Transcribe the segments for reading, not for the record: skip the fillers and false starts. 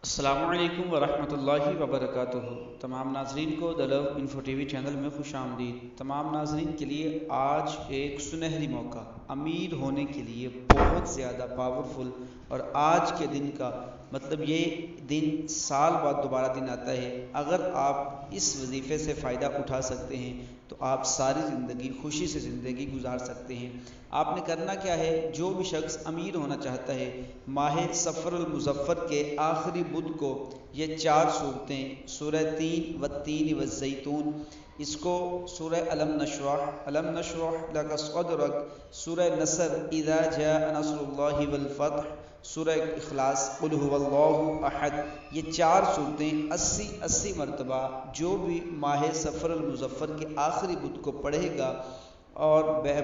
السلام علیکم ورحمۃ اللہ وبرکاتہ۔ تمام ناظرین کو دا لو انفو ٹی وی چینل میں خوش آمدید۔ تمام ناظرین کے لیے آج ایک سنہری موقع، امیر ہونے کے لیے بہت زیادہ پاورفل، اور آج کے دن کا مطلب یہ دن سال بعد دوبارہ دن آتا ہے۔ اگر آپ اس وظیفے سے فائدہ اٹھا سکتے ہیں تو آپ ساری زندگی خوشی سے زندگی گزار سکتے ہیں۔ آپ نے کرنا کیا ہے، جو بھی شخص امیر ہونا چاہتا ہے، ماہ سفر المظفر کے آخری بدھ کو یہ 4 صورتیں، سورہ تین والتین والزیتون، اس کو سورہ علم نشرح لک صدرک، سورہ نصر اذا جاء نصر اللہ والفتح، سورہ اخلاص قل هو اللہ احد، یہ 4 صورتیں 80 مرتبہ جو بھی ماہ سفر المظفر کے آخری بدھ کو پڑھے گا اور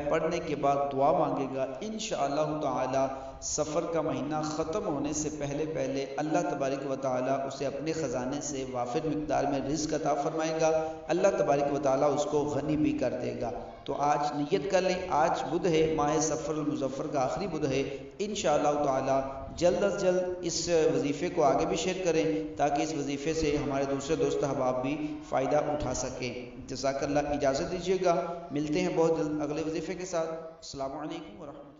پڑھنے کے بعد دعا مانگے گا، انشاءاللہ تعالی سفر کا مہینہ ختم ہونے سے پہلے اللہ تبارک و تعالی اسے اپنے خزانے سے وافر مقدار میں رزق عطا فرمائے گا۔ اللہ تبارک و تعالی اس کو غنی بھی کر دے گا۔ تو آج نیت کر لیں، آج بدھ ہے، ماہ سفر المظفر کا آخری بدھ ہے، انشاءاللہ تعالی جلد از جلد اس وظیفے کو آگے بھی شیئر کریں تاکہ اس وظیفے سے ہمارے دوسرے دوست احباب بھی فائدہ اٹھا سکیں۔ جزاک اللہ، اجازت دیجیے گا، ملتے ہیں بہت جلد اگلے وظیفے کے ساتھ۔ السلام علیکم ورحمۃ اللہ۔